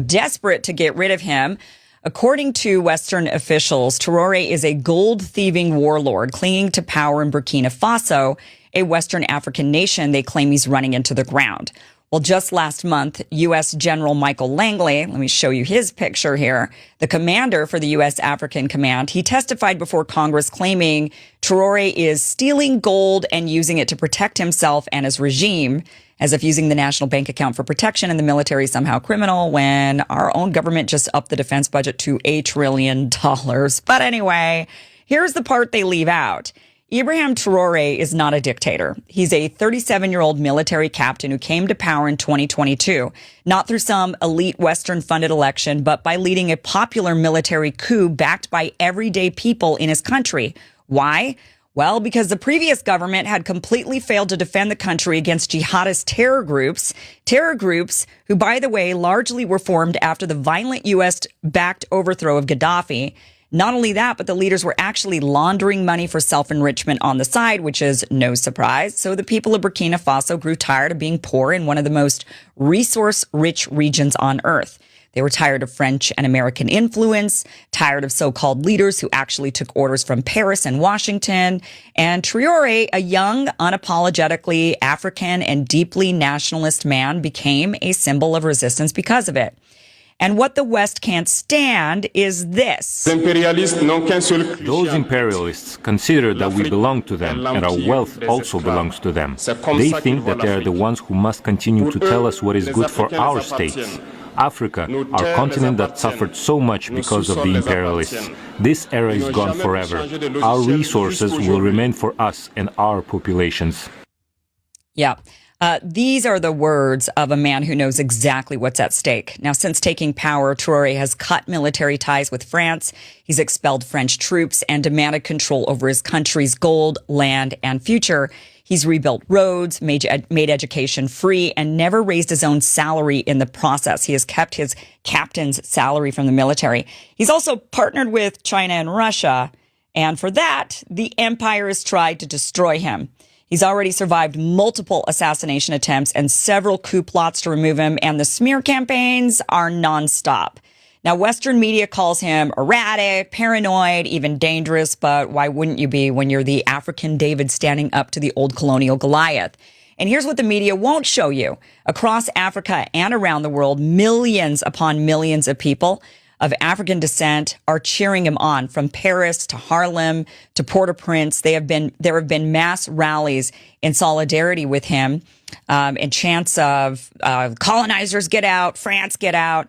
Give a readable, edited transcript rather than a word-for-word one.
desperate to get rid of him. According to Western officials, Traoré is a gold-thieving warlord clinging to power in Burkina Faso, a Western African nation they claim he's running into the ground. Well, just last month, U.S. General Michael Langley, let me show you his picture here, the commander for the U.S. African Command, he testified before Congress claiming Traoré is stealing gold and using it to protect himself and his regime, as if using the national bank account for protection and the military is somehow criminal when our own government just upped the defense budget to $1 trillion. But anyway, here's the part they leave out. Ibrahim Traoré is not a dictator. He's a 37-year-old military captain who came to power in 2022, not through some elite Western-funded election, but by leading a popular military coup backed by everyday people in his country. Why? Well, because the previous government had completely failed to defend the country against jihadist terror groups who, by the way, largely were formed after the violent U.S.-backed overthrow of Gaddafi. Not only that, but the leaders were actually laundering money for self-enrichment on the side, which is no surprise. So the people of Burkina Faso grew tired of being poor in one of the most resource-rich regions on earth. They were tired of French and American influence, tired of so-called leaders who actually took orders from Paris and Washington. And Traoré, a young, unapologetically African and deeply nationalist man, became a symbol of resistance because of it. And what the West can't stand is this. Those imperialists consider that we belong to them and our wealth also belongs to them. They think that they are the ones who must continue to tell us what is good for our states. Africa, our continent that suffered so much because of the imperialists. This era is gone forever. Our resources will remain for us and our populations. Yeah. These are the words of a man who knows exactly what's at stake. Now, since taking power, Traoré has cut military ties with France. He's expelled French troops and demanded control over his country's gold, land, and future. He's rebuilt roads, made education free, and never raised his own salary in the process. He has kept his captain's salary from the military. He's also partnered with China and Russia. And for that, the empire has tried to destroy him. He's already survived multiple assassination attempts and several coup plots to remove him, and the smear campaigns are nonstop. Now, Western media calls him erratic, paranoid, even dangerous, but why wouldn't you be when you're the African David standing up to the old colonial Goliath? And here's what the media won't show you. Across Africa and around the world, millions upon millions of people of African descent are cheering him on, from Paris to Harlem to Port-au-Prince. There have been mass rallies in solidarity with him, and chants of colonizers get out, France get out.